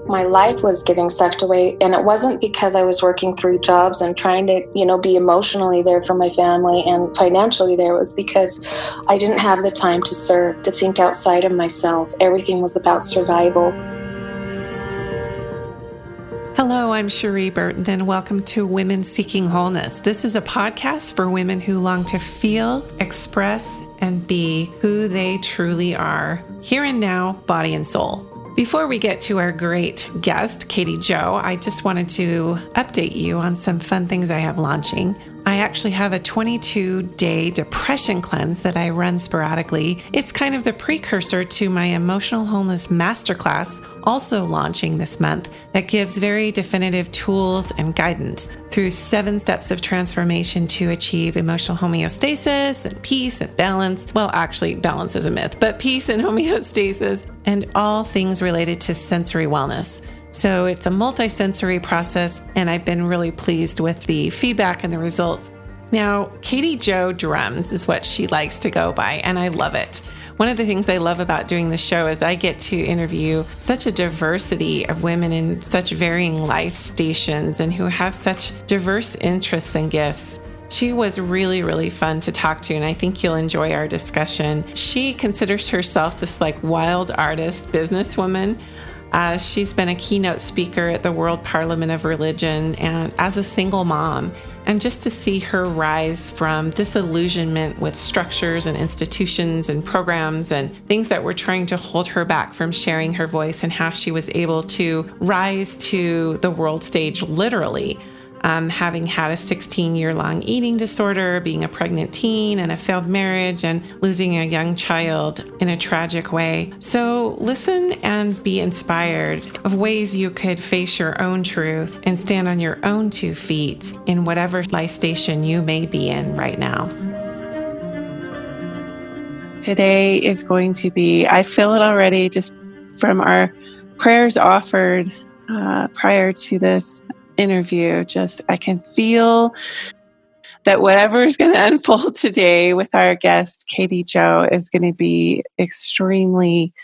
My life was getting sucked away, and it wasn't because I was working 3 jobs and trying to, be emotionally there for my family and financially there. It was because I didn't have the time to serve, to think outside of myself. Everything was about survival. Hello, I'm Cherie Burton, and welcome to Women Seeking Wholeness. This is a podcast for women who long to feel, express, and be who they truly are, here and now, body and soul. Before we get to our great guest, Katie Jo, I just wanted to update you on some fun things I have launching. I actually have a 22-day depression cleanse that I run sporadically. It's kind of the precursor to my Emotional Wholeness Masterclass, also launching this month, that gives very definitive tools and guidance through 7 steps of transformation to achieve emotional homeostasis and peace and balance. Well, actually, balance is a myth, but peace and homeostasis and all things related to sensory wellness. So it's a multi-sensory process, and I've been really pleased with the feedback and the results. Now, Katie Jo Drums is what she likes to go by, and I love it. One of the things I love about doing the show is I get to interview such a diversity of women in such varying life stations and who have such diverse interests and gifts. She was really, really fun to talk to, and I think you'll enjoy our discussion. She considers herself this wild artist businesswoman. She's been a keynote speaker at the World Parliament of Religion and as a single mom. And just to see her rise from disillusionment with structures and institutions and programs and things that were trying to hold her back from sharing her voice, and how she was able to rise to the world stage literally. Having had a 16-year-long eating disorder, being a pregnant teen and a failed marriage, and losing a young child in a tragic way. So listen and be inspired of ways you could face your own truth and stand on your own 2 feet in whatever life station you may be in right now. Today is going to be, I feel it already just from our prayers offered prior to this interview. I can feel that whatever is going to unfold today with our guest, Katie Jo, is going to be extremely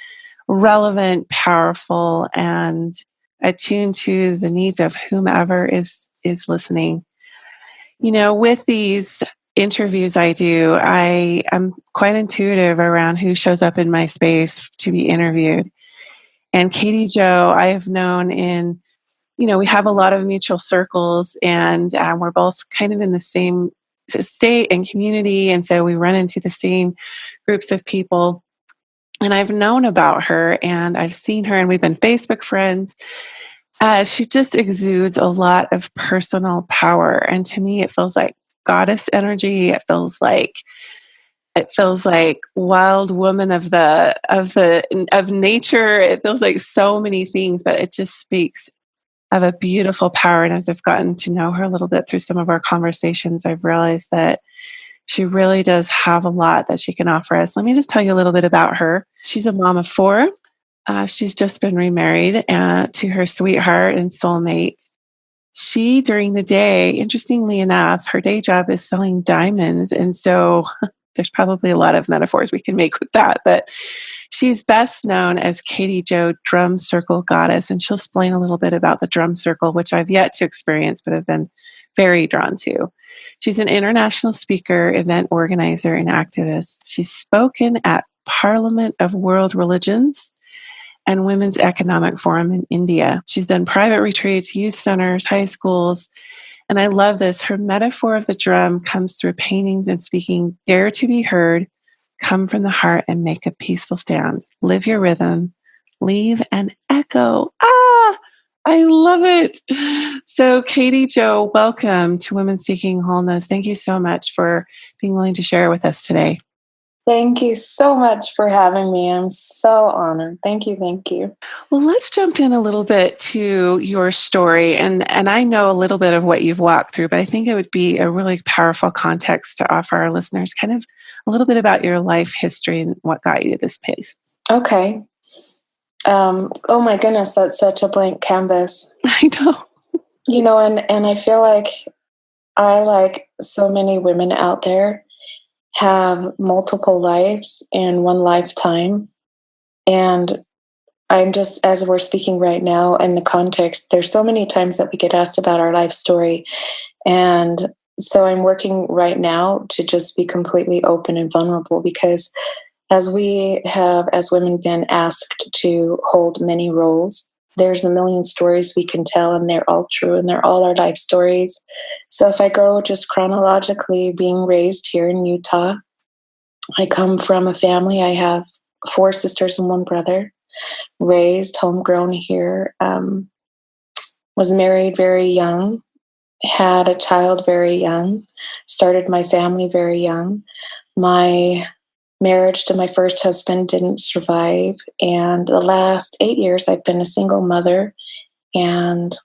relevant, powerful, and attuned to the needs of whomever is listening. With these interviews I do, I am quite intuitive around who shows up in my space to be interviewed. And Katie Jo, I have known we have a lot of mutual circles, and we're both kind of in the same state and community. And so we run into the same groups of people. And I've known about her, and I've seen her, and we've been Facebook friends. She just exudes a lot of personal power. And to me, it feels like goddess energy. It feels like wild woman of nature. It feels like so many things, but it just speaks of a beautiful power. And as I've gotten to know her a little bit through some of our conversations, I've realized that she really does have a lot that she can offer us. Let me just tell you a little bit about her. She's a mom of 4. She's just been remarried to her sweetheart and soulmate. She, during the day, interestingly enough, her day job is selling diamonds. And so there's probably a lot of metaphors we can make with that, but she's best known as Katie Jo Drum Circle Goddess, and she'll explain a little bit about the drum circle, which I've yet to experience, but have been very drawn to. She's an international speaker, event organizer, and activist. She's spoken at Parliament of World Religions and Women's Economic Forum in India. She's done private retreats, youth centers, high schools. And I love this. Her metaphor of the drum comes through paintings and speaking. Dare to be heard, come from the heart and make a peaceful stand. Live your rhythm, leave an echo. I love it. So Katie Jo, welcome to Women Seeking Wholeness. Thank you so much for being willing to share with us today. Thank you so much for having me. I'm so honored. Thank you. Thank you. Well, let's jump in a little bit to your story. And I know a little bit of what you've walked through, but I think it would be a really powerful context to offer our listeners kind of a little bit about your life history and what got you to this place. Okay. Oh my goodness, that's such a blank canvas. I know. And I feel like I, like so many women out there, have multiple lives in one lifetime. And I'm just, as we're speaking right now in the context, there's so many times that we get asked about our life story. And so I'm working right now to just be completely open and vulnerable, because as we have, as women, been asked to hold many roles, there's a million stories we can tell, and they're all true, and they're all our life stories. So if I go just chronologically, being raised here in Utah, I come from a family. I have 4 sisters and 1 brother, raised homegrown here, was married very young, had a child very young, started my family very young. My marriage to my first husband didn't survive. And the last 8 years, I've been a single mother. And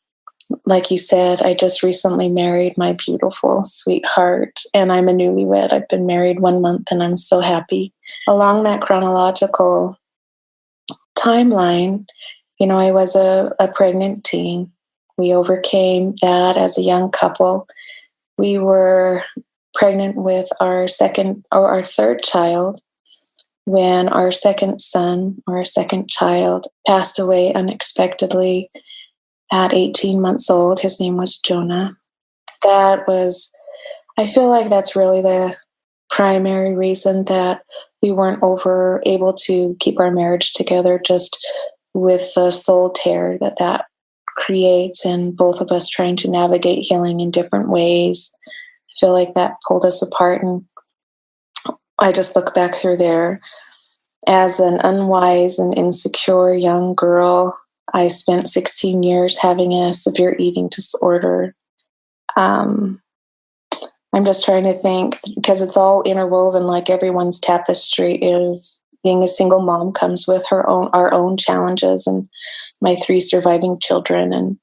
like you said, I just recently married my beautiful sweetheart, and I'm a newlywed. I've been married 1 month, and I'm so happy. Along that chronological timeline, I was a pregnant teen. We overcame that as a young couple. We were pregnant with our third child when our second son, or our second child, passed away unexpectedly at 18 months old. His name was Jonah. I feel like that's really the primary reason that we weren't able to keep our marriage together, just with the soul tear that creates, and both of us trying to navigate healing in different ways. I feel like that pulled us apart. And I just look back through there as an unwise and insecure young girl. I spent 16 years having a severe eating disorder. I'm just trying to think, because it's all interwoven, like everyone's tapestry is. Being a single mom comes with our own challenges, and my 3 surviving children. And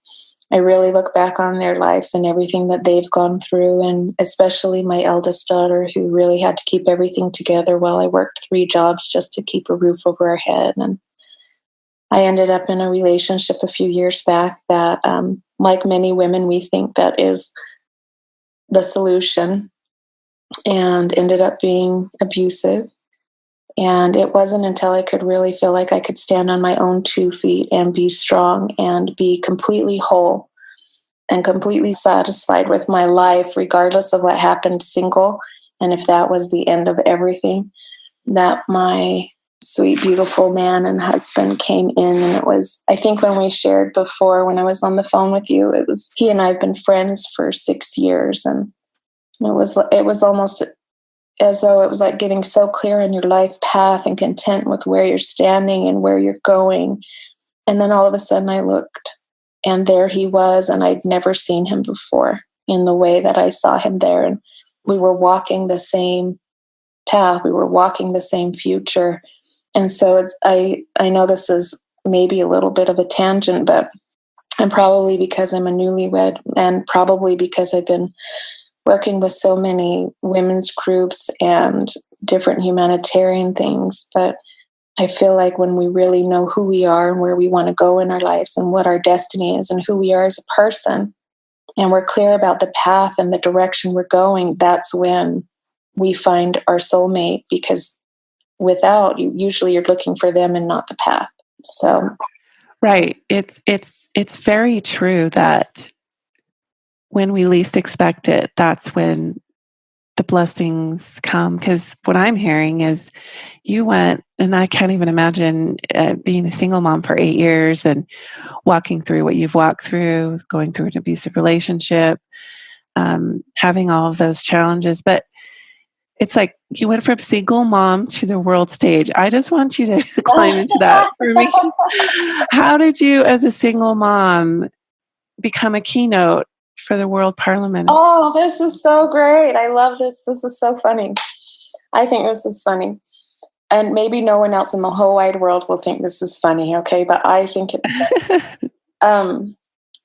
I really look back on their lives and everything that they've gone through, and especially my eldest daughter, who really had to keep everything together while I worked 3 jobs just to keep a roof over her head. And I ended up in a relationship a few years back that, like many women, we think that is the solution, and ended up being abusive. And it wasn't until I could really feel like I could stand on my own 2 feet and be strong and be completely whole and completely satisfied with my life, regardless of what happened, single, and if that was the end of everything, that my sweet, beautiful man and husband came in. And it was, I think when we shared before, when I was on the phone with you, he and I have been friends for 6 years. And it was almost as though it was like getting so clear on your life path and content with where you're standing and where you're going. And then all of a sudden I looked, and there he was, and I'd never seen him before in the way that I saw him there. And we were walking the same path. We were walking the same future. And so I know this is maybe a little bit of a tangent, but and probably because I'm a newlywed, and probably because I've been working with so many women's groups and different humanitarian things. But I feel like when we really know who we are and where we want to go in our lives and what our destiny is and who we are as a person, and we're clear about the path and the direction we're going, that's when we find our soulmate, because without, usually you're looking for them and not the path. So right. It's very true that when we least expect it, that's when the blessings come. Because what I'm hearing is you went, and I can't even imagine being a single mom for 8 years and walking through what you've walked through, going through an abusive relationship, having all of those challenges. But it's like you went from single mom to the world stage. I just want you to climb into that for me. How did you, as a single mom, become a keynote for the World Parliament? Oh, this is so great. I love this. This is so funny. I think this is funny. And maybe no one else in the whole wide world will think this is funny, okay? But I think it.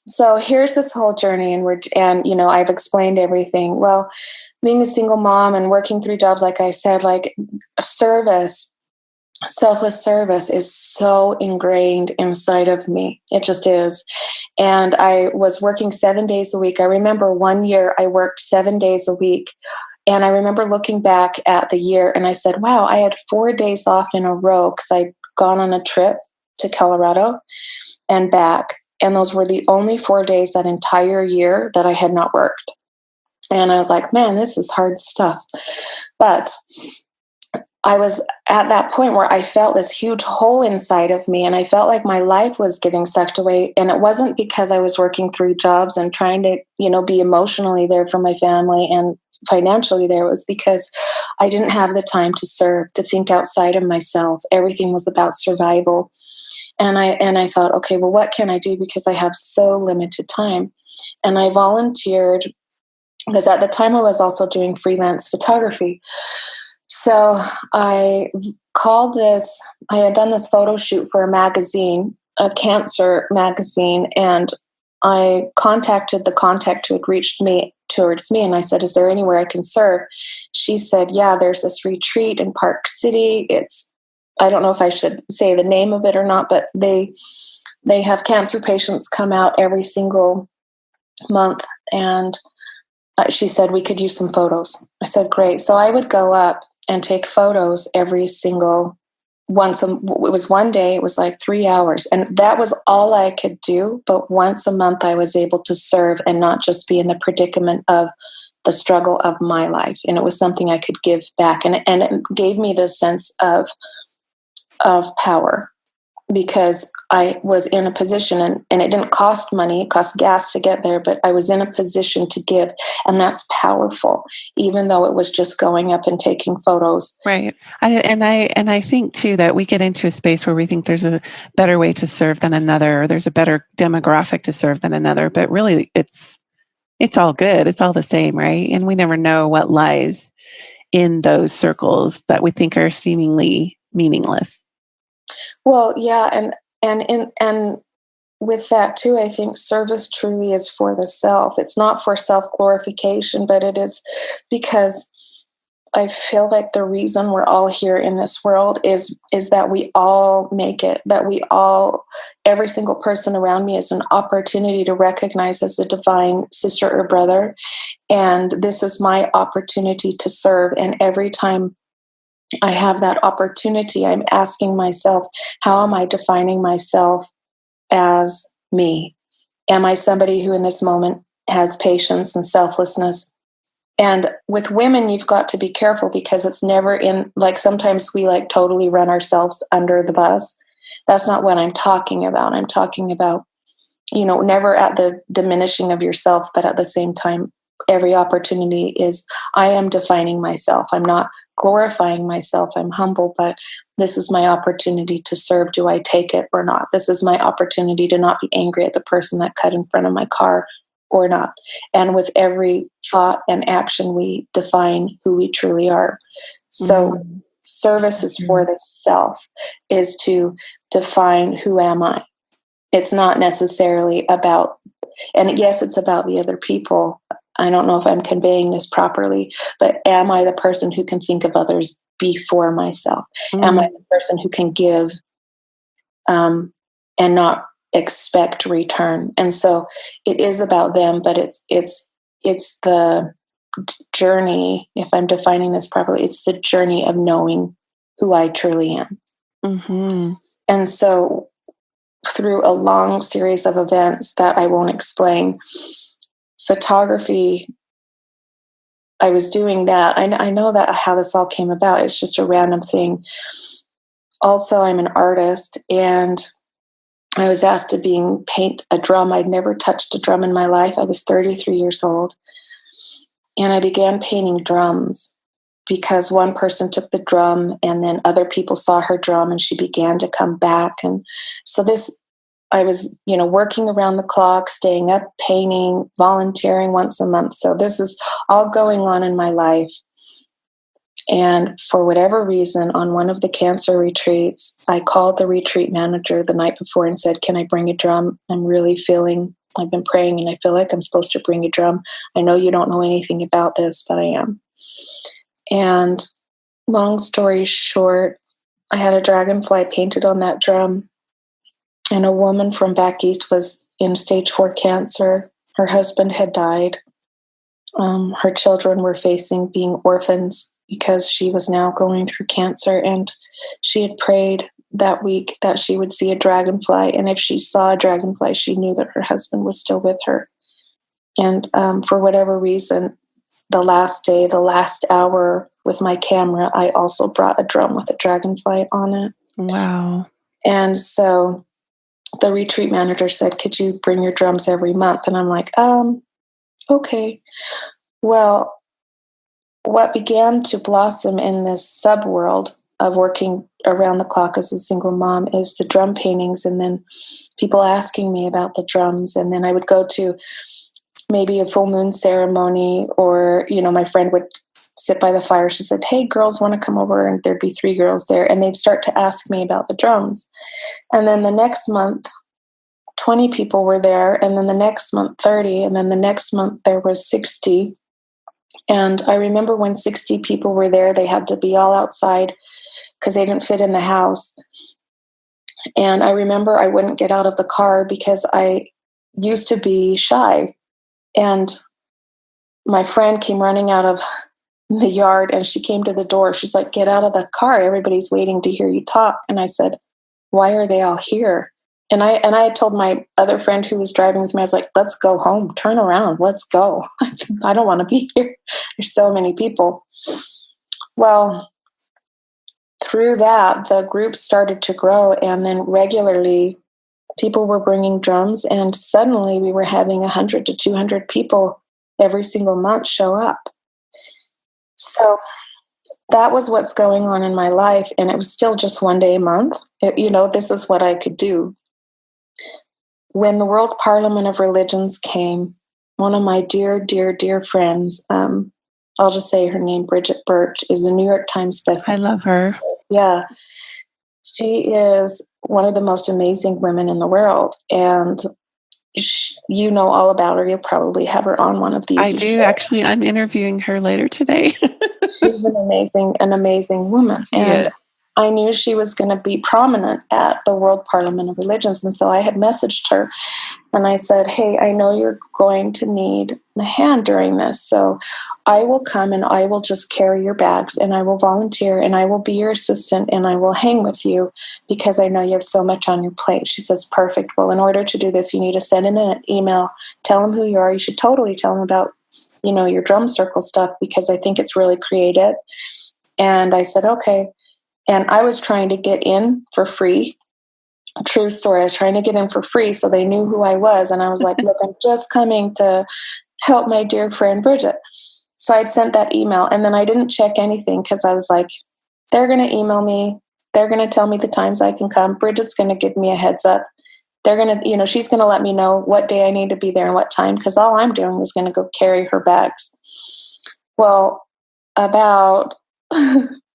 So here's this whole journey, and I've explained everything. Well, being a single mom and working 3 jobs, like I said, like service, selfless service is so ingrained inside of me. It just is. And I was working 7 days a week. I remember one year I worked 7 days a week. And I remember looking back at the year and I said, wow, I had 4 days off in a row because I'd gone on a trip. to Colorado and back. And those were the only 4 days that entire year that I had not worked. And I was like, man, this is hard stuff. But I was at that point where I felt this huge hole inside of me, and I felt like my life was getting sucked away. And it wasn't because I was working 3 jobs and trying to, be emotionally there for my family and financially there. It was because I didn't have the time to serve, to think outside of myself. Everything was about survival. And I thought, okay, well, what can I do? Because I have so limited time. And I volunteered because at the time I was also doing freelance photography. So I had done this photo shoot for a magazine, a cancer magazine, and I contacted the contact who had reached me towards me, and I said, is there anywhere I can serve? She said, yeah, there's this retreat in Park City. I don't know if I should say the name of it or not, but they have cancer patients come out every single month, and she said we could use some photos. I said, great. So I would go up and take photos every single it was one day, it was like 3 hours. And that was all I could do. But once a month, I was able to serve and not just be in the predicament of the struggle of my life. And it was something I could give back. And it gave me this sense of power, because I was in a position, and it didn't cost money, it cost gas to get there, but I was in a position to give. And that's powerful, even though it was just going up and taking photos. Right. I think too that we get into a space where we think there's a better way to serve than another, or there's a better demographic to serve than another, but really it's all good. It's all the same, right? And we never know what lies in those circles that we think are seemingly meaningless. Well, yeah, and with that too, I think service truly is for the self. It's not for self-glorification, but it is because I feel like the reason we're all here in this world is that we all make it, that every single person around me is an opportunity to recognize as a divine sister or brother. And this is my opportunity to serve. And every time I have that opportunity, I'm asking myself, how am I defining myself as me? Am I somebody who in this moment has patience and selflessness? And with women, you've got to be careful, because it's never sometimes we totally run ourselves under the bus. That's not what I'm talking about. I'm talking about, never at the diminishing of yourself, but at the same time, every opportunity is, I am defining myself. I'm not glorifying myself. I'm humble, but this is my opportunity to serve. Do I take it or not? This is my opportunity to not be angry at the person that cut in front of my car or not. And with every thought and action, we define who we truly are. So service is for the self, is to define, who am I? It's not necessarily about, and yes, it's about the other people. I don't know if I'm conveying this properly, but am I the person who can think of others before myself? Am I the person who can give and not expect return? And so it is about them, but it's the journey. If I'm defining this properly, it's the journey of knowing who I truly am. Mm-hmm. And so through a long series of events that I won't explain, photography, I was doing that. I know that how this all came about. It's just a random thing. Also, I'm an artist, and I was asked to paint a drum. I'd never touched a drum in my life. I was 33 years old, and I began painting drums because one person took the drum, and then other people saw her drum, and she began to come back. And so I was, working around the clock, staying up, painting, volunteering once a month. So this is all going on in my life. And for whatever reason, on one of the cancer retreats, I called the retreat manager the night before and said, can I bring a drum? I've been praying, and I feel like I'm supposed to bring a drum. I know you don't know anything about this, but I am. And long story short, I had a dragonfly painted on that drum. And a woman from back east was in stage 4 cancer. Her husband had died. Her children were facing being orphans because she was now going through cancer. And she had prayed that week that she would see a dragonfly. And if she saw a dragonfly, she knew that her husband was still with her. And for whatever reason, the last day, the last hour with my camera, I also brought a drum with a dragonfly on it. Wow. And so the retreat manager said, could you bring your drums every month? And I'm like, okay. Well, what began to blossom in this subworld of working around the clock as a single mom is the drum paintings, and then people asking me about the drums. And then I would go to maybe a full moon ceremony, or, my friend would sit by the fire. She said, hey, girls want to come over? And there'd be 3 girls there, and they'd start to ask me about the drums. And then the next month, 20 people were there, and then the next month 30, and then the next month there was 60. And I remember when 60 people were there, they had to be all outside because they didn't fit in the house. And I remember I wouldn't get out of the car because I used to be shy. And my friend came running out of the yard, and she came to the door. She's like, get out of the car. Everybody's waiting to hear you talk. And I said, why are they all here? And I had told my other friend who was driving with me, I was like, let's go home, turn around, let's go. I don't want to be here. There's so many people. Well, through that, the group started to grow, and then regularly people were bringing drums, and suddenly we were having 100 to 200 people every single month show up. So that was what's going on in my life, and it was still just one day a month. This is what I could do. When the World Parliament of Religions came, one of my dear, dear, dear friends, I'll just say her name, Bridget Birch, is a New York Times bestseller. I love her. Yeah. She is one of the most amazing women in the world. And you know all about her. You'll probably have her on one of these. I do. Actually, I'm interviewing her later today. She's an amazing woman. And I knew she was going to be prominent at the World Parliament of Religions. And so I had messaged her and I said, hey, I know you're going to need a hand during this. So I will come and I will just carry your bags, and I will volunteer, and I will be your assistant, and I will hang with you because I know you have so much on your plate. She says, perfect. Well, in order to do this, you need to send in an email, tell them who you are. You should totally tell them about, your drum circle stuff, because I think it's really creative. And I said, okay. And I was trying to get in for free. True story. I was trying to get in for free so they knew who I was. And I was like, look, I'm just coming to help my dear friend Bridget. So I'd sent that email, and then I didn't check anything because I was like, they're going to email me. They're going to tell me the times I can come. Bridget's going to give me a heads up. They're going to, she's going to let me know what day I need to be there and what time, because all I'm doing is going to go carry her bags. Well, about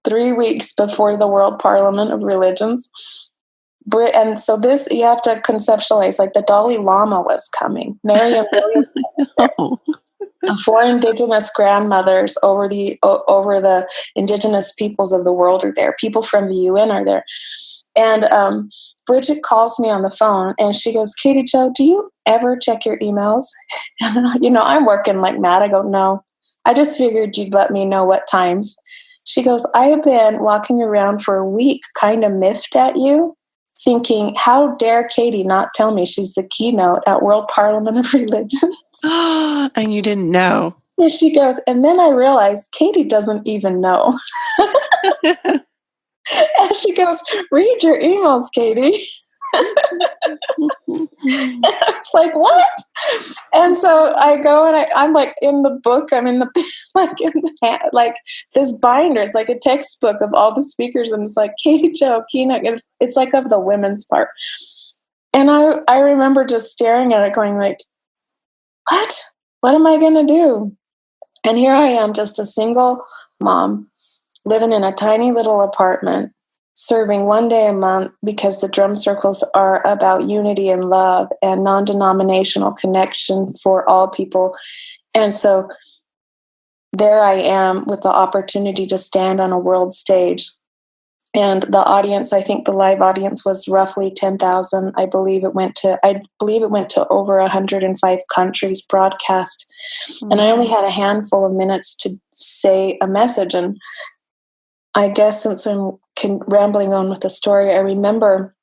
3 weeks before the World Parliament of Religions, and so this, you have to conceptualize, like the Dalai Lama was coming. Mary and William, Oh. 4 indigenous grandmothers over the indigenous peoples of the world are there. People from the UN are there. And Bridget calls me on the phone, and she goes, Katie Jo, do you ever check your emails? And, I'm working like mad. I go, no. I just figured you'd let me know what times. She goes, I have been walking around for a week kind of miffed at you, thinking, how dare Katie not tell me she's the keynote at World Parliament of Religions? And you didn't know. And she goes, and then I realized Katie doesn't even know. And she goes, read your emails, Katie. It's like, what? And so I go, and I'm like in the book, I'm in the like this binder. It's like a textbook of all the speakers, and it's like Katie Jo keynote. It's like of the women's part. And I remember just staring at it, going like, what am I going to do? And here I am, just a single mom living in a tiny little apartment, serving one day a month, because the drum circles are about unity and love and non-denominational connection for all people. And so there I am with the opportunity to stand on a world stage. And the audience, I think the live audience was roughly 10,000. I believe it went to over 105 countries broadcast. Mm-hmm. And I only had a handful of minutes to say a message. And I guess since I'm rambling on with the story, I remember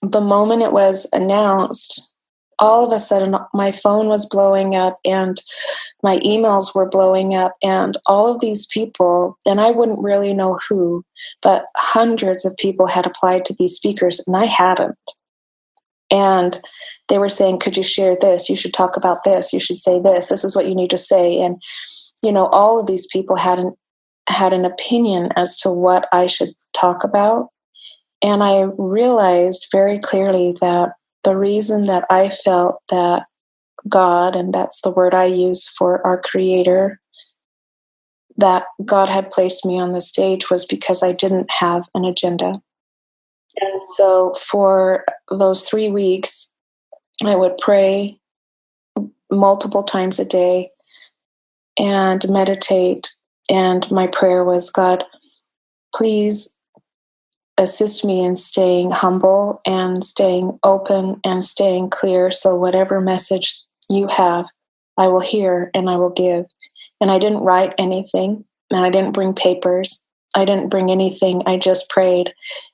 the moment it was announced, all of a sudden my phone was blowing up and my emails were blowing up, and all of these people, and I wouldn't really know who, but hundreds of people had applied to be speakers, and I hadn't. And they were saying, could you share this? You should talk about this. You should say this. This is what you need to say. And, all of these people had an opinion as to what I should talk about. And I realized very clearly that the reason that I felt that God, and that's the word I use for our Creator, that God had placed me on the stage was because I didn't have an agenda. And so for those 3 weeks, I would pray multiple times a day and meditate. And my prayer was, God, please assist me in staying humble and staying open and staying clear. So whatever message you have, I will hear and I will give. And I didn't write anything, and I didn't bring papers. I didn't bring anything. I just prayed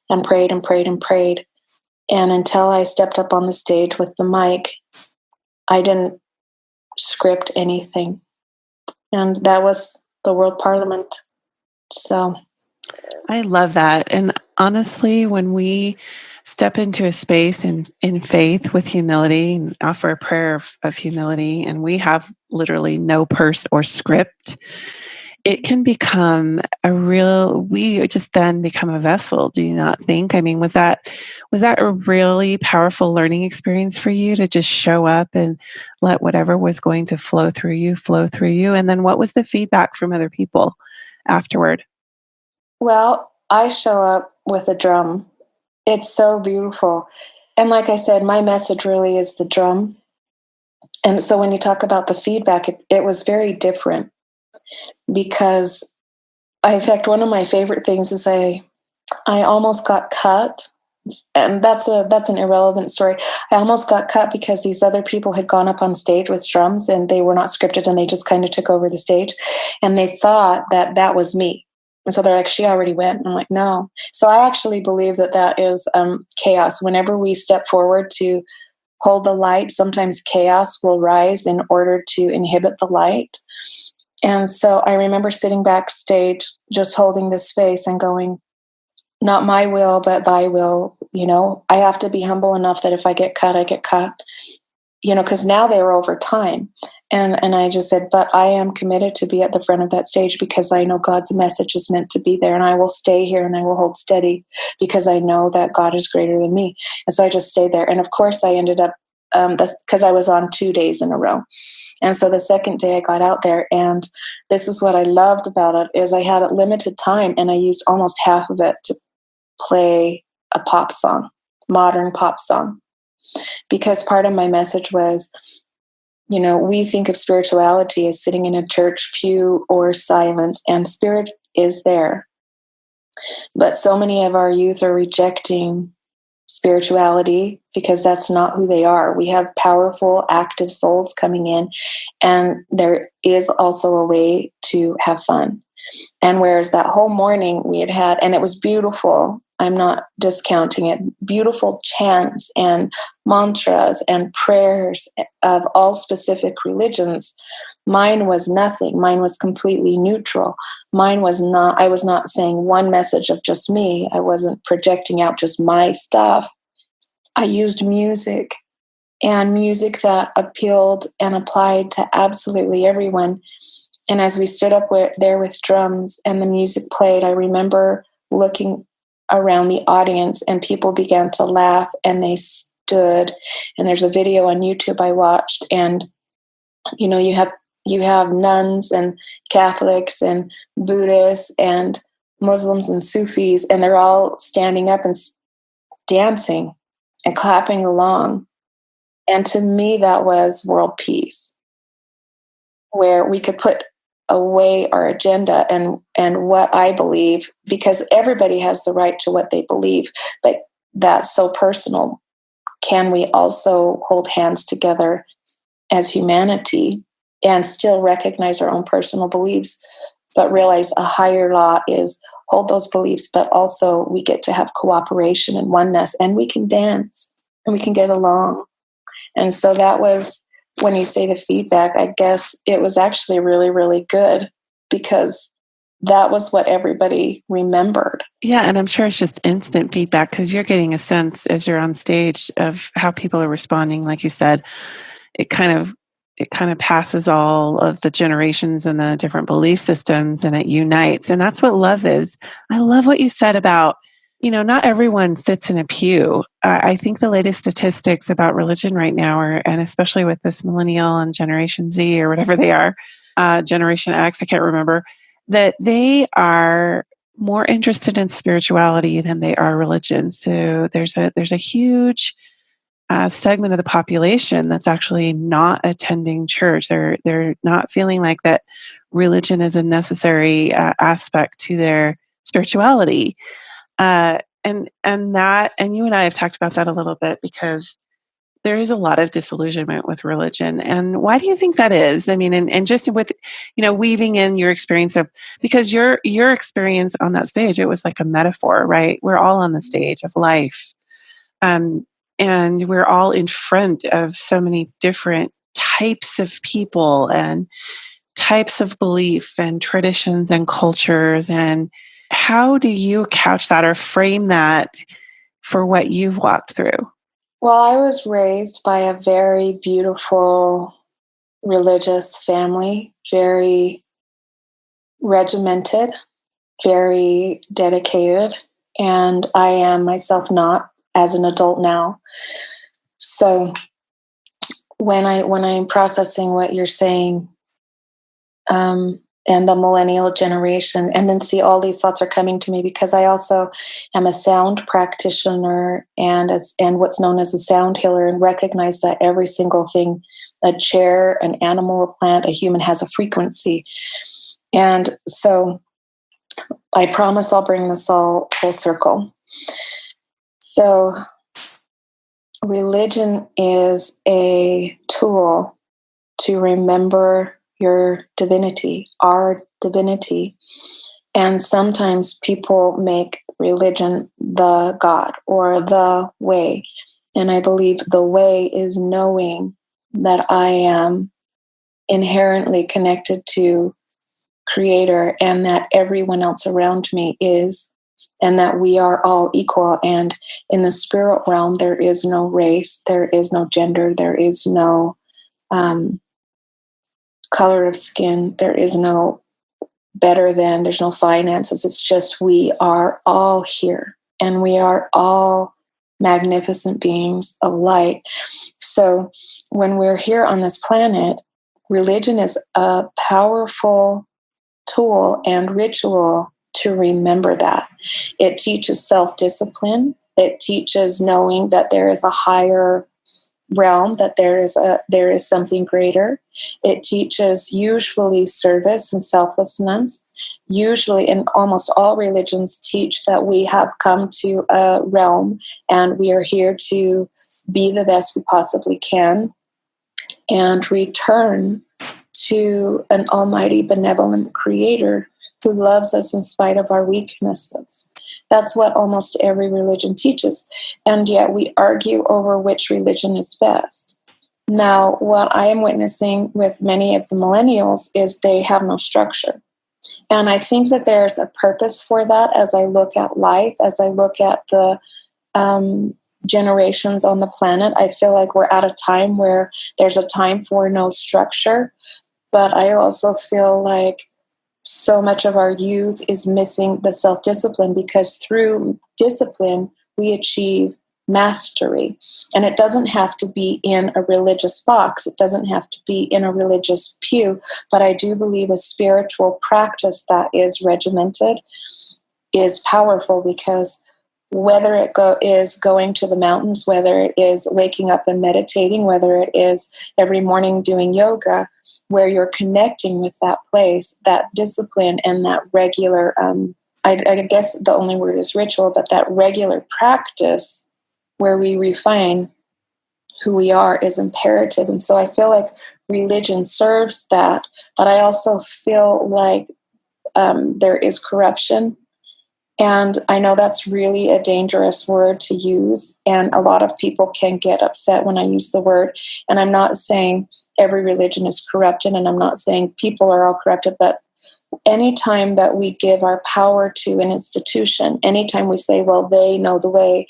and prayed and prayed and prayed. And until I stepped up on the stage with the mic, I didn't script anything. And that was the World Parliament. So I love that. And honestly, when we step into a space in faith with humility and offer a prayer of humility, and we have literally no purse or script, it can become we just then become a vessel. Do you not think? I mean, was that a really powerful learning experience for you to just show up and let whatever was going to flow through you? And then what was the feedback from other people afterward? well, I show up with a drum. It's so beautiful. And like I said, my message really is the drum. And so when you talk about the feedback, it was very different because, in fact, one of my favorite things is I almost got cut. And that's an irrelevant story. I almost got cut because these other people had gone up on stage with drums and they were not scripted and they just kind of took over the stage. And they thought that was me. And so they're like, she already went. And I'm like, no. So I actually believe that is chaos. Whenever we step forward to hold the light, sometimes chaos will rise in order to inhibit the light. And so I remember sitting backstage, just holding this space and going, not my will, but thy will. I have to be humble enough that if I get cut, I get cut, because now they were over time. And I just said, but I am committed to be at the front of that stage because I know God's message is meant to be there. And I will stay here and I will hold steady because I know that God is greater than me. And so I just stayed there. And of course I ended up, because I was on 2 days in a row. And so the second day I got out there, and this is what I loved about it, is I had a limited time and I used almost half of it to play a pop song, modern pop song. Because part of my message was, we think of spirituality as sitting in a church pew or silence, and spirit is there. But so many of our youth are rejecting spirituality because that's not who they are. We have powerful, active souls coming in, and there is also a way to have fun. And whereas that whole morning we had, and it was beautiful, I'm not discounting it, beautiful chants and mantras and prayers of all specific religions, mine was nothing. Mine was completely neutral. I was not saying one message of just me. I wasn't projecting out just my stuff. I used music, and music that appealed and applied to absolutely everyone. And as we stood up there with drums and the music played, I remember looking around the audience and people began to laugh and they stood. And there's a video on YouTube I watched, and you have nuns and Catholics and Buddhists and Muslims and Sufis, and they're all standing up and dancing and clapping along. And to me, that was world peace, where we could put away our agenda and what I believe, because everybody has the right to what they believe, but that's so personal. Can we also hold hands together as humanity and still recognize our own personal beliefs, but realize a higher law is hold those beliefs, but also we get to have cooperation and oneness, and we can dance and we can get along. And so that was, when you say the feedback, I guess it was actually really, really good, because that was what everybody remembered. Yeah, and I'm sure it's just instant feedback, because you're getting a sense as you're on stage of how people are responding. Like you said, it kind of passes all of the generations and the different belief systems, and it unites. And that's what love is. I love what you said about, not everyone sits in a pew. I think the latest statistics about religion right now and especially with this millennial and Generation Z or whatever they are, Generation X, I can't remember, that they are more interested in spirituality than they are religion. So there's a huge segment of the population that's actually not attending church. They're not feeling like that religion is a necessary aspect to their spirituality. And you and I have talked about that a little bit, because there is a lot of disillusionment with religion. And why do you think that is? I mean, and just with, weaving in your experience of, because your experience on that stage, it was like a metaphor, right? We're all on the stage of life. Um, and we're all in front of so many different types of people and types of belief and traditions and cultures. And how do you couch that or frame that for what you've walked through? Well, I was raised by a very beautiful religious family, very regimented, very dedicated, and I am myself not as an adult now. So when I'm processing what you're saying, and the millennial generation, and then see all these thoughts are coming to me, because I also am a sound practitioner and what's known as a sound healer, and recognize that every single thing, a chair, an animal, a plant, a human, has a frequency. And so I promise I'll bring this all full circle. So religion is a tool to remember your divinity, our divinity. And sometimes people make religion the God or the way. And I believe the way is knowing that I am inherently connected to Creator, and that everyone else around me is, and that we are all equal. And in the spirit realm, there is no race, there is no gender, there is no color of skin, there is no better than, there's no finances. It's just we are all here, and we are all magnificent beings of light. So when we're here on this planet, religion is a powerful tool and ritual to remember that. It teaches self-discipline. It teaches knowing that there is a higher realm, that there is something greater. It teaches usually service and selflessness. Usually, in almost all religions, teach that we have come to a realm and we are here to be the best we possibly can and return to an almighty benevolent creator who loves us in spite of our weaknesses. That's what almost every religion teaches. And yet we argue over which religion is best. Now, what I am witnessing with many of the millennials is they have no structure. And I think that there's a purpose for that as I look at life, as I look at the generations on the planet. I feel like we're at a time where there's a time for no structure. But I also feel like so much of our youth is missing the self-discipline, because through discipline, we achieve mastery. And it doesn't have to be in a religious box. It doesn't have to be in a religious pew. But I do believe a spiritual practice that is regimented is powerful, because whether it is going to the mountains, whether it is waking up and meditating, whether it is every morning doing yoga, where you're connecting with that place, that discipline, and that regular, I guess the only word is ritual, but that regular practice where we refine who we are is imperative. And so I feel like religion serves that, but I also feel like there is corruption And I know that's really a dangerous word to use, and a lot of people can get upset when I use the word. And I'm not saying every religion is corrupted, and I'm not saying people are all corrupted, but anytime that we give our power to an institution, anytime we say, well, they know the way,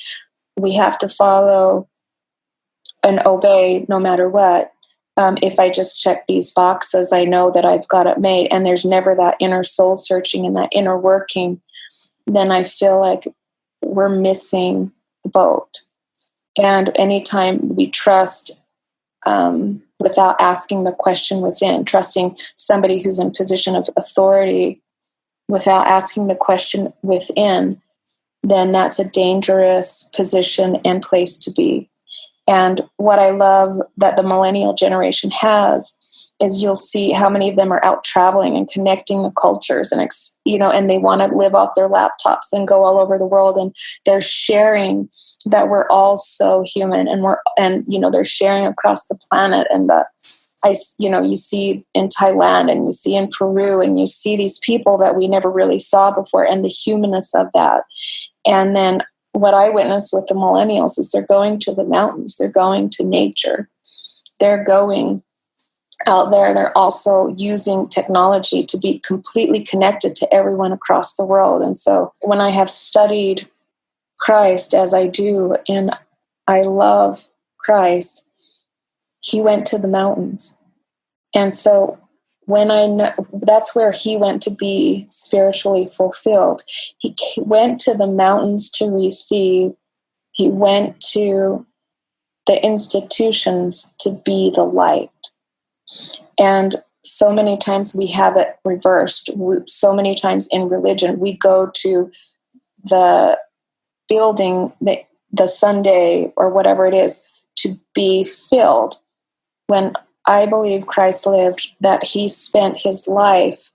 we have to follow and obey no matter what. If I just check these boxes, I know that I've got it made, and there's never that inner soul searching and that inner working, then I feel like we're missing the boat. And anytime we trust without asking the question within, trusting somebody who's in a position of authority without asking the question within, then that's a dangerous position and place to be. And what I love that the millennial generation has is you'll see how many of them are out traveling and connecting the cultures, and and they want to live off their laptops and go all over the world, and they're sharing that we're all so human, and they're sharing across the planet. And you see in Thailand, and you see in Peru, and you see these people that we never really saw before, and the humanness of that. And then what I witness with the millennials is they're going to the mountains, they're going to nature, they're going out there. They're also using technology to be completely connected to everyone across the world. And so when I have studied Christ as I do, and I love Christ, he went to the mountains. And so when I know, that's where he went to be spiritually fulfilled. He went to the mountains to receive. He went to the institutions to be the light. And so many times we have it reversed. So many times in religion, we go to the building, the Sunday or whatever it is, to be filled. When I believe Christ lived, that he spent his life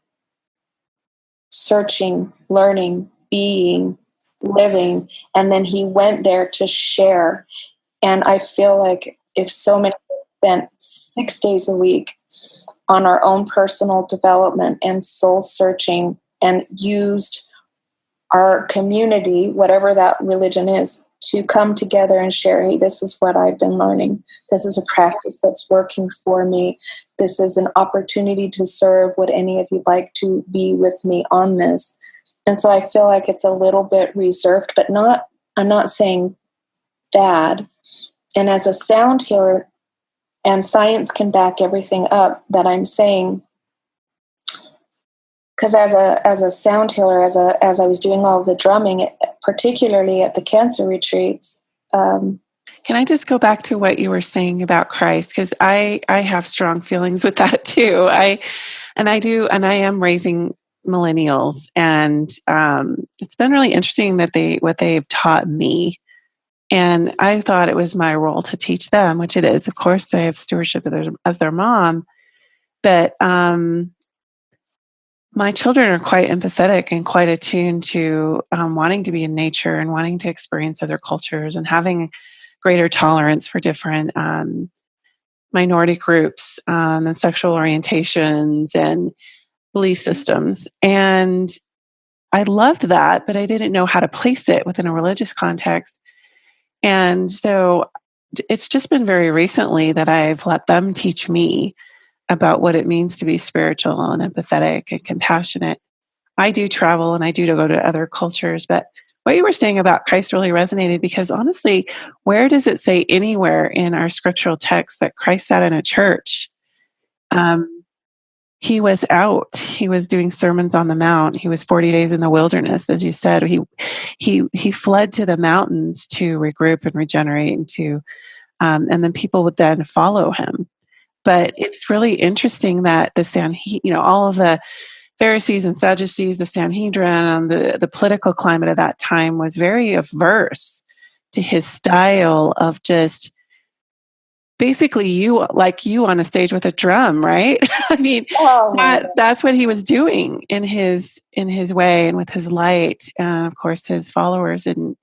searching, learning, being, living, and then he went there to share. And I feel like if so many spent 6 days a week on our own personal development and soul searching, and used our community, whatever that religion is, to come together and share, hey, this is what I've been learning. This is a practice that's working for me. This is an opportunity to serve. Would any of you like to be with me on this? And so I feel like it's a little bit reserved, but I'm not saying bad. And as a sound healer, and science can back everything up that I'm saying, because as a sound healer, as I was doing all of the drumming, particularly at the cancer retreats. Can I just go back to what you were saying about Christ? Because I have strong feelings with that too. I am raising millennials, and it's been really interesting that what they've taught me. And I thought it was my role to teach them, which it is. Of course, I have stewardship as their mom, but my children are quite empathetic and quite attuned to wanting to be in nature and wanting to experience other cultures and having greater tolerance for different minority groups and sexual orientations and belief systems. And I loved that, but I didn't know how to place it within a religious context. And so it's just been very recently that I've let them teach me about what it means to be spiritual and empathetic and compassionate. I do travel and I do go to other cultures, but what you were saying about Christ really resonated, because honestly, where does it say anywhere in our scriptural text that Christ sat in a church? He was out. He was doing sermons on the mount. He was 40 days in the wilderness, as you said. He fled to the mountains to regroup and regenerate, and then people would then follow him. But it's really interesting that all of the Pharisees and Sadducees, the Sanhedrin, the political climate of that time was very averse to his style of just basically you on a stage with a drum, right? I mean, that's what he was doing in his way and with his light. And of course, his followers didn't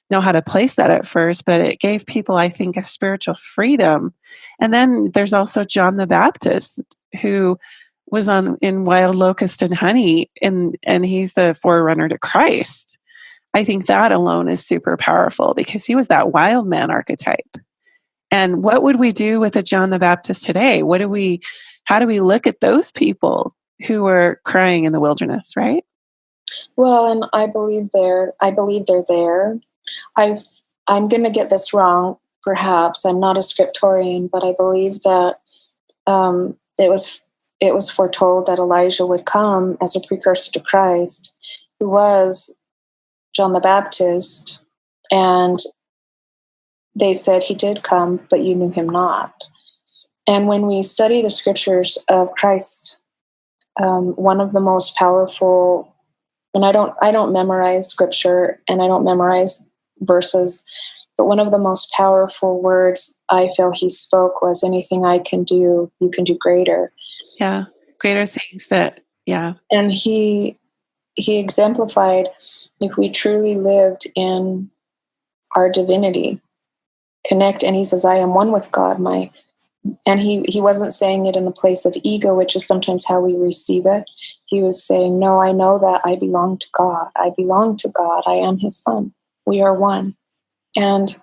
know how to place that at first, but it gave people, I think, a spiritual freedom. And then there's also John the Baptist, who was in wild locust and honey, and he's the forerunner to Christ. I think that alone is super powerful because he was that wild man archetype. And what would we do with a John the Baptist today? How do we look at those people who were crying in the wilderness, right? Well, and I believe they're there. I've I'm going to get this wrong, perhaps. I'm not a scriptorian, but I believe that it was foretold that Elijah would come as a precursor to Christ, who was John the Baptist, and they said he did come, but you knew him not. And when we study the scriptures of Christ, one of the most powerful, and I don't memorize scripture and I don't memorize verses, but one of the most powerful words I feel he spoke was, anything I can do, you can do greater. Yeah. Greater things that, yeah. And he exemplified, if we truly lived in our divinity, connect, and he says, I am one with God. And he wasn't saying it in a place of ego, which is sometimes how we receive it. He was saying, no, I know that I belong to God. I belong to God. I am his son. We are one. And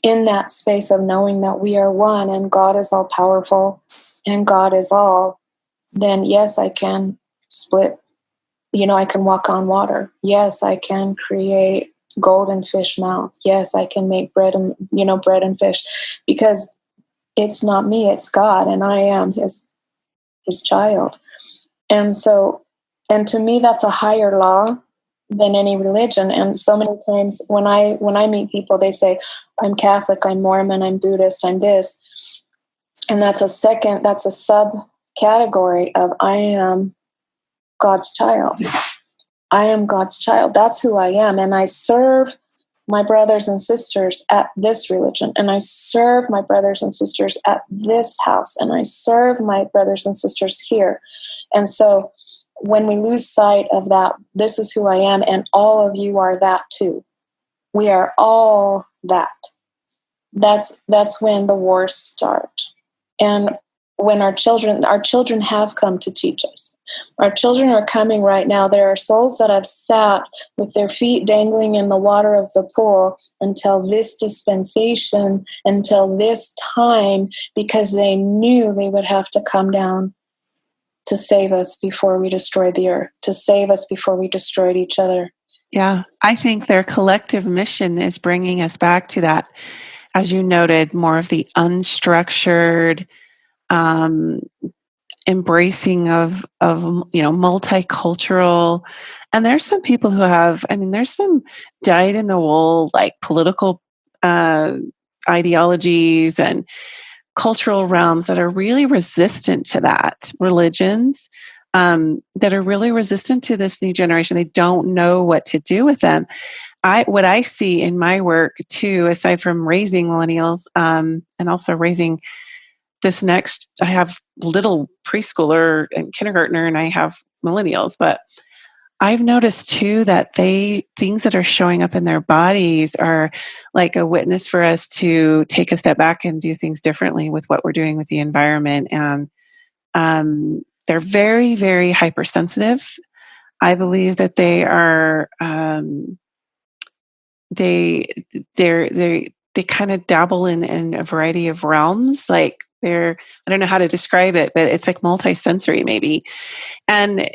in that space of knowing that we are one and God is all powerful and God is all, then yes, I can split, I can walk on water. Yes, I can create golden fish mouth. Yes, I can make bread and fish, because it's not me, it's God, and I am his child. And so, and to me, that's a higher law than any religion. And so many times when I meet people, they say, I'm Catholic, I'm Mormon, I'm Buddhist, I'm this. And that's a subcategory of, I am God's child. I am God's child. That's who I am. And I serve my brothers and sisters at this religion. And I serve my brothers and sisters at this house. And I serve my brothers and sisters here. And so when we lose sight of that, this is who I am, and all of you are that too. We are all that. That's when the wars start. And when our children have come to teach us. Our children are coming right now. There are souls that have sat with their feet dangling in the water of the pool until this dispensation, until this time, because they knew they would have to come down to save us before we destroyed the earth, to save us before we destroyed each other. Yeah, I think their collective mission is bringing us back to that, as you noted, more of the unstructured, embracing of multicultural. And there's some people who have, there's some dyed in the wool like political ideologies and cultural realms that are really resistant to that, religions that are really resistant to this new generation. They don't know what to do with them. What I see in my work too, aside from raising millennials, and also raising this next, I have little preschooler and kindergartner, and I have millennials, but I've noticed too that things that are showing up in their bodies are like a witness for us to take a step back and do things differently with what we're doing with the environment. And they're very, very hypersensitive. I believe that they are, they kind of dabble in a variety of realms. Like I don't know how to describe it, but it's like multisensory maybe. And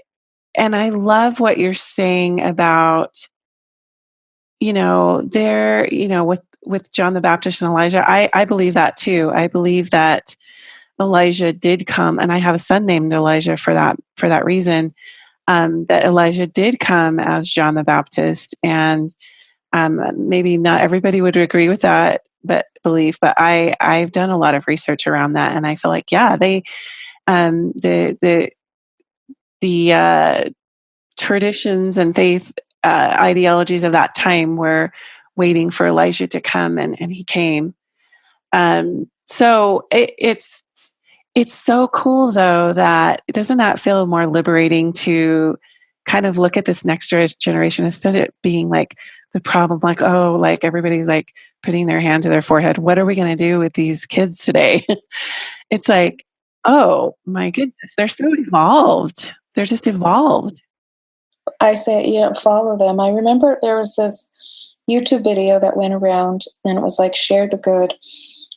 I love what you're saying about, with John the Baptist and Elijah. I believe that too. I believe that Elijah did come, and I have a son named Elijah for that reason. That Elijah did come as John the Baptist, and maybe not everybody would agree with that, but I've done a lot of research around that, and I feel like they the traditions and faith ideologies of that time were waiting for Elijah to come, and he came. So it's so cool though, doesn't that feel more liberating to kind of look at this next generation instead of it being like the problem, like, oh, like everybody's like putting their hand to their forehead. What are we going to do with these kids today? It's like, oh my goodness, they're so evolved. They're just evolved. I say, follow them. I remember there was this YouTube video that went around, and it was like share the good,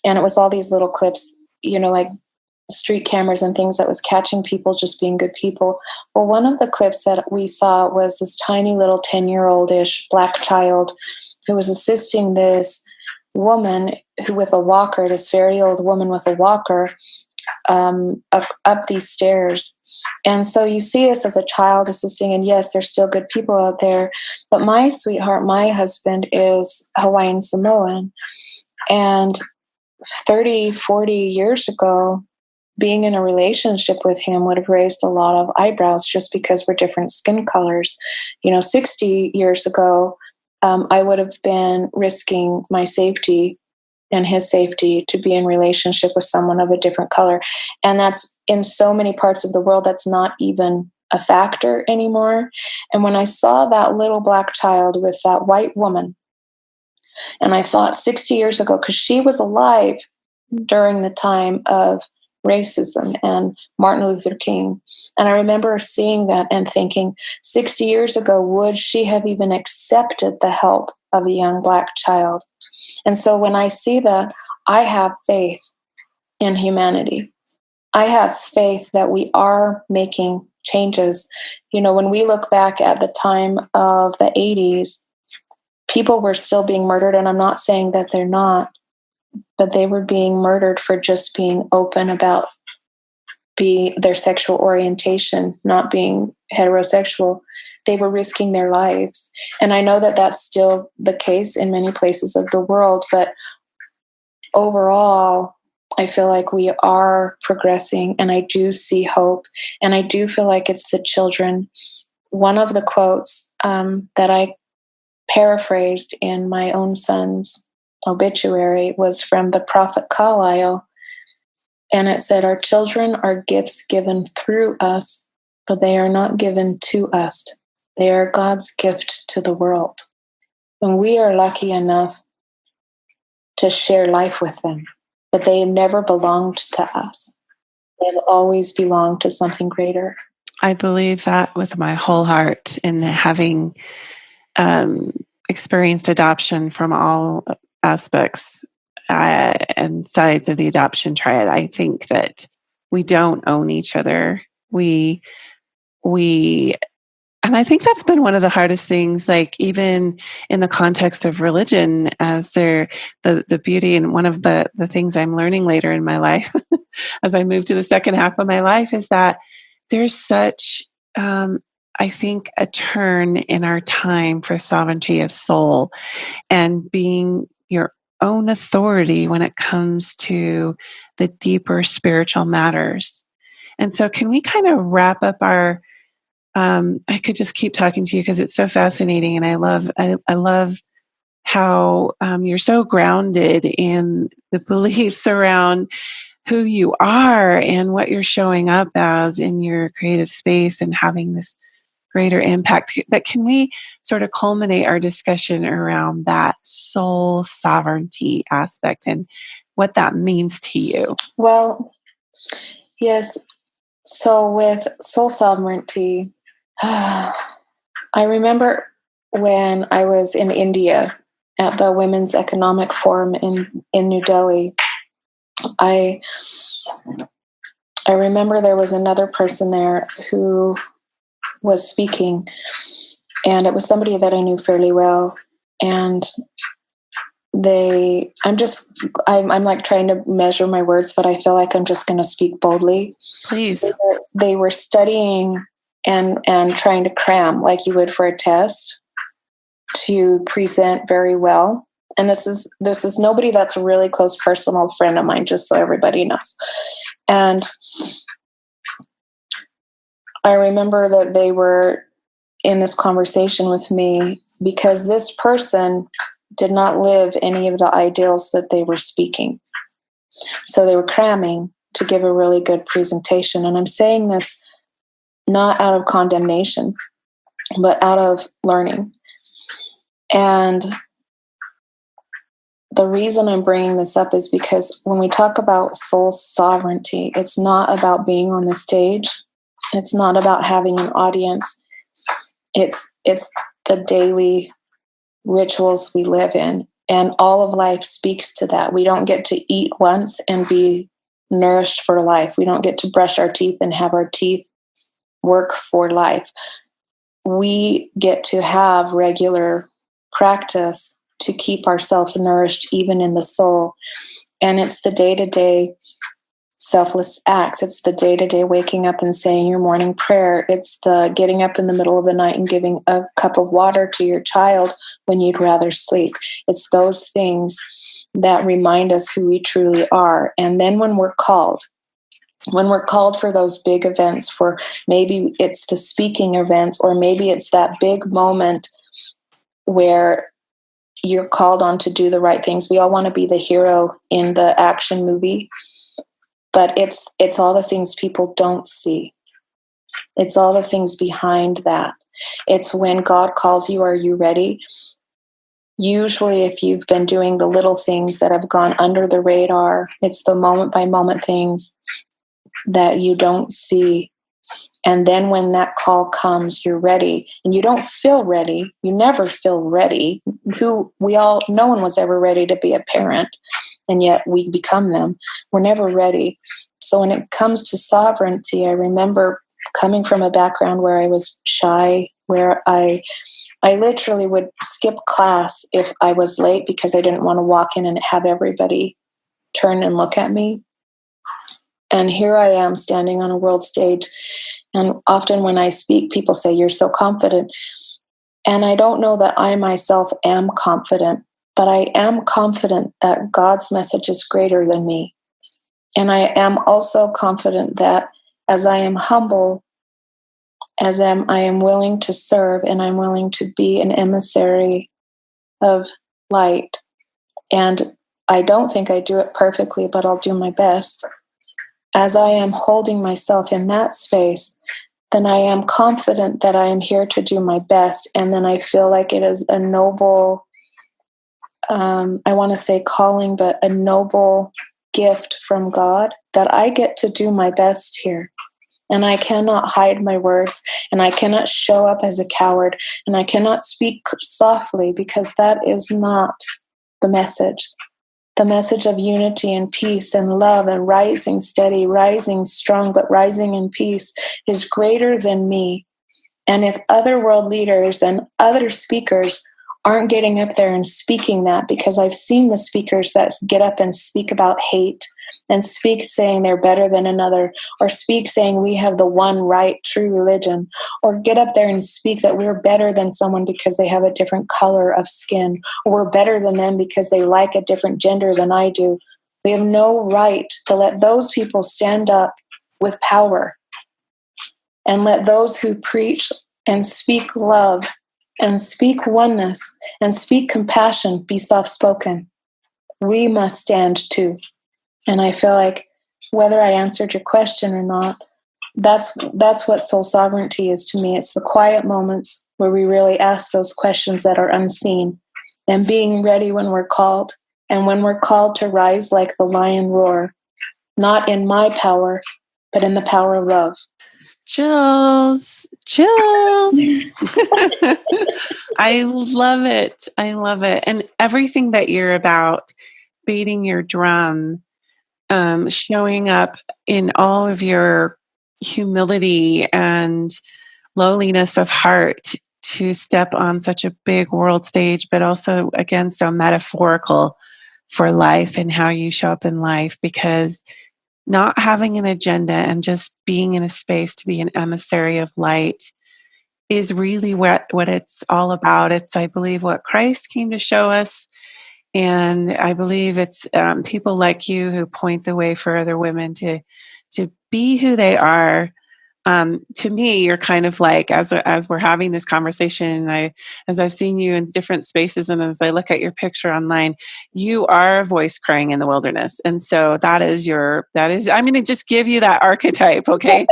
and it was all these little clips, like street cameras and things that was catching people just being good people. Well, one of the clips that we saw was this tiny little 10-year-old-ish black child who was assisting this woman who with a walker, this very old woman with a walker, up these stairs. And so you see this as a child assisting, and yes, there's still good people out there. But my sweetheart, my husband, is Hawaiian Samoan. And 30, 40 years ago, being in a relationship with him would have raised a lot of eyebrows just because we're different skin colors. 60 years ago, I would have been risking my safety and his safety to be in relationship with someone of a different color. And that's in so many parts of the world, that's not even a factor anymore. And when I saw that little black child with that white woman, and I thought 60 years ago, because she was alive during the time of racism and Martin Luther King. And I remember seeing that and thinking, 60 years ago, would she have even accepted the help of a young black child? And so when I see that, I have faith in humanity. I have faith that we are making changes. When we look back at the time of the 80s, people were still being murdered, and I'm not saying that they're not, but they were being murdered for just being open about their sexual orientation, not being heterosexual. They were risking their lives. And I know that that's still the case in many places of the world, but overall, I feel like we are progressing, and I do see hope, and I do feel like it's the children. One of the quotes that I paraphrased in my own son's obituary was from the prophet Carlyle, and it said, "Our children are gifts given through us, but they are not given to us. They are God's gift to the world." And we are lucky enough to share life with them, but they have never belonged to us. They've always belonged to something greater. I believe that with my whole heart, in having experienced adoption from all aspects and sides of the adoption triad. I think that we don't own each other. We, and I think that's been one of the hardest things, like even in the context of religion, as the beauty, and one of the things I'm learning later in my life, as I move to the second half of my life, is that there's such, I think, a turn in our time for sovereignty of soul and being your own authority when it comes to the deeper spiritual matters. And so can we kind of wrap up our, I could just keep talking to you because it's so fascinating. And I love how you're so grounded in the beliefs around who you are and what you're showing up as in your creative space and having this greater impact. But can we sort of culminate our discussion around that soul sovereignty aspect and what that means to you? Well, yes. So with soul sovereignty, I remember when I was in India at the Women's Economic Forum in New Delhi, I remember there was another person there who was speaking, and it was somebody that I knew fairly well. And I'm like trying to measure my words, but I feel like I'm just going to speak boldly. Please. They were studying and trying to cram like you would for a test to present very well. And this is nobody that's a really close personal friend of mine, just so everybody knows. And I remember that they were in this conversation with me because this person did not live any of the ideals that they were speaking. So they were cramming to give a really good presentation. And I'm saying this not out of condemnation, but out of learning. And the reason I'm bringing this up is because when we talk about soul sovereignty, it's not about being on the stage. It's not about having an audience. It's the daily rituals we live in, and all of life speaks to that. We don't get to eat once and be nourished for life. We don't get to brush our teeth and have our teeth work for life. We get to have regular practice to keep ourselves nourished, even in the soul. And it's the day-to-day selfless acts. It's the day-to-day waking up and saying your morning prayer. It's the getting up in the middle of the night and giving a cup of water to your child when you'd rather sleep. It's those things that remind us who we truly are. And then when we're called for those big events, for maybe it's the speaking events, or maybe it's that big moment where you're called on to do the right things. We all want to be the hero in the action movie, but it's all the things people don't see. It's all the things behind that. It's when God calls you, are you ready? Usually, if you've been doing the little things that have gone under the radar, it's the moment by moment things that you don't see. And then when that call comes, you're ready, and you don't feel ready. You never feel ready. No one was ever ready to be a parent, and yet we become them. We're never ready. So when it comes to sovereignty, I remember coming from a background where I was shy, where I literally would skip class if I was late because I didn't want to walk in and have everybody turn and look at me. And here I am standing on a world stage. And often when I speak, people say, you're so confident. And I don't know that I myself am confident, but I am confident that God's message is greater than me. And I am also confident that as I am humble, I am willing to serve, and I'm willing to be an emissary of light. And I don't think I do it perfectly, but I'll do my best. As I am holding myself in that space, then I am confident that I am here to do my best. And then I feel like it is a noble, I want to say calling, but a noble gift from God that I get to do my best here. And I cannot hide my words, and I cannot show up as a coward, and I cannot speak softly, because that is not the message. The message of unity and peace and love and rising steady, rising strong, but rising in peace is greater than me. And if other world leaders and other speakers aren't getting up there and speaking that, because I've seen the speakers that get up and speak about hate and speak saying they're better than another, or speak saying we have the one right true religion, or get up there and speak that we're better than someone because they have a different color of skin, or we're better than them because they like a different gender than I do. We have no right to let those people stand up with power, and let those who preach and speak love and speak oneness and speak compassion be soft-spoken. We must stand too. And I feel like, whether I answered your question or not, that's what soul sovereignty is to me. It's the quiet moments where we really ask those questions that are unseen, and being ready when we're called, and when we're called to rise like the lion roar, not in my power, but in the power of love. Chills. I love it. I love it. And everything that you're about, beating your drum, showing up in all of your humility and lowliness of heart to step on such a big world stage, but also, again, so metaphorical for life and how you show up in life, because not having an agenda and just being in a space to be an emissary of light is really what it's all about. It's, I believe, what Christ came to show us. And I believe it's people like you who point the way for other women to be who they are. To me, you're kind of like, as we're having this conversation, as I've seen you in different spaces, and as I look at your picture online, you are a voice crying in the wilderness. And so I'm going to just give you that archetype, okay?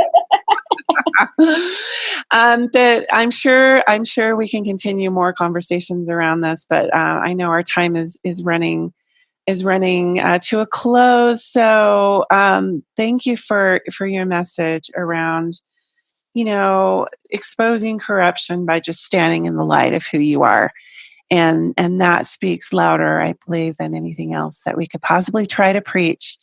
That I'm sure we can continue more conversations around this, but I know our time is running to a close. So thank you for your message around, exposing corruption by just standing in the light of who you are. And that speaks louder, I believe, than anything else that we could possibly try to preach.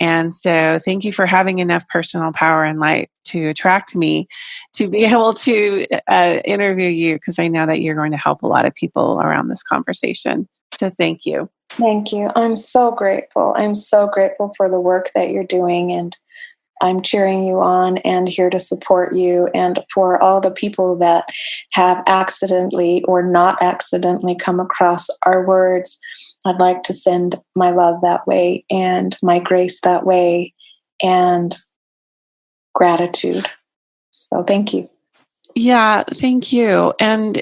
And so thank you for having enough personal power and light to attract me to be able to interview you, because I know that you're going to help a lot of people around this conversation. So thank you. Thank you. I'm so grateful. I'm so grateful for the work that you're doing, and I'm cheering you on and here to support you. And for all the people that have accidentally or not accidentally come across our words, I'd like to send my love that way and my grace that way and gratitude. So thank you. Yeah, thank you. And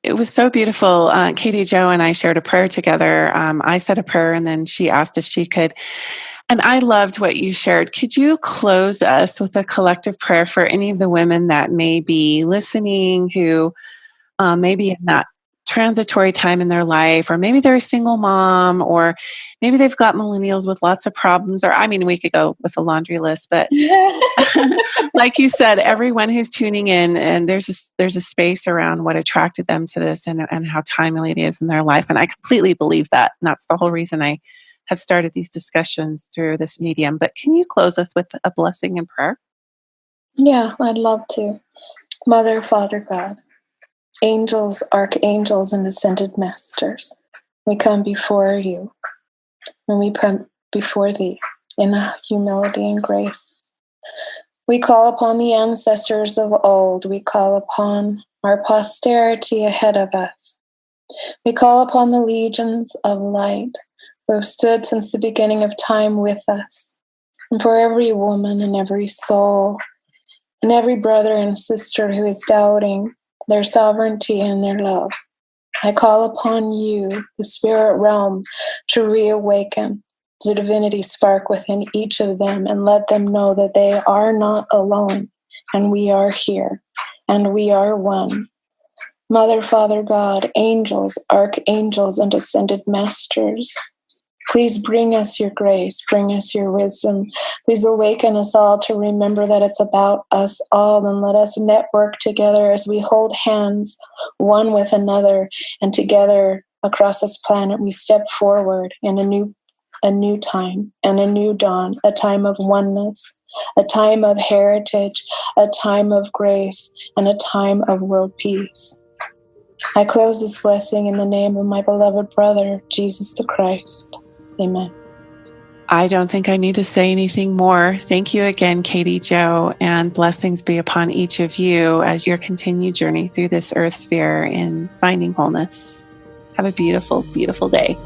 it was so beautiful. Katie Jo and I shared a prayer together. I said a prayer and then she asked if she could. And I loved what you shared. Could you close us with a collective prayer for any of the women that may be listening who may be in that transitory time in their life, or maybe they're a single mom, or maybe they've got millennials with lots of problems, or we could go with a laundry list, but like you said, everyone who's tuning in, and there's a space around what attracted them to this and how timely it is in their life. And I completely believe that. And that's the whole reason I have started these discussions through this medium. But can you close us with a blessing and prayer? Yeah, I'd love to. Mother, Father, God, angels, archangels, and ascended masters, we come before you, and we come before thee in humility and grace. We call upon the ancestors of old. We call upon our posterity ahead of us. We call upon the legions of light who have stood since the beginning of time with us, and for every woman and every soul and every brother and sister who is doubting their sovereignty and their love. I call upon you, the spirit realm, to reawaken the divinity spark within each of them and let them know that they are not alone, and we are here, and we are one. Mother, Father, God, angels, archangels, and ascended masters, please bring us your grace, bring us your wisdom. Please awaken us all to remember that it's about us all, and let us network together as we hold hands one with another, and together across this planet we step forward in a new time and a new dawn, a time of oneness, a time of heritage, a time of grace, and a time of world peace. I close this blessing in the name of my beloved brother, Jesus the Christ. Amen. I don't think I need to say anything more. Thank you again, Katie Jo, and blessings be upon each of you as your continued journey through this earth sphere in finding wholeness. Have a beautiful, beautiful day.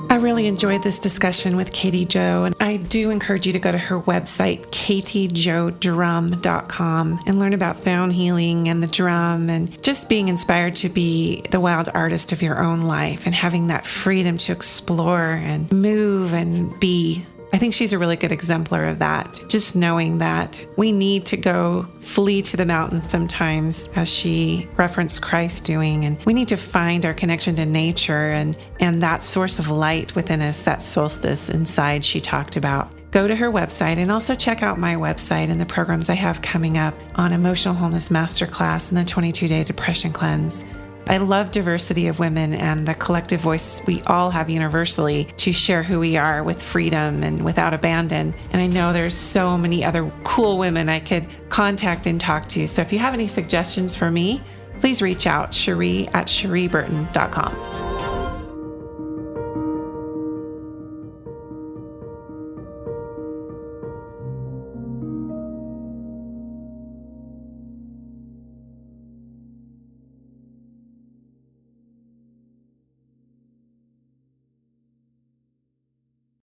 I really enjoyed this discussion with Katie Jo, and I do encourage you to go to her website, katiejodrum.com, and learn about sound healing and the drum, and just being inspired to be the wild artist of your own life and having that freedom to explore and move and be. I think she's a really good exemplar of that. Just knowing that we need to go flee to the mountains sometimes, as she referenced Christ doing, and we need to find our connection to nature and that source of light within us, that solstice inside she talked about. Go to her website and also check out my website and the programs I have coming up on Emotional Wholeness Masterclass and the 22-Day Depression Cleanse. I love diversity of women and the collective voice we all have universally to share who we are with freedom and without abandon. And I know there's so many other cool women I could contact and talk to. So if you have any suggestions for me, please reach out, Cherie@CherieBurton.com.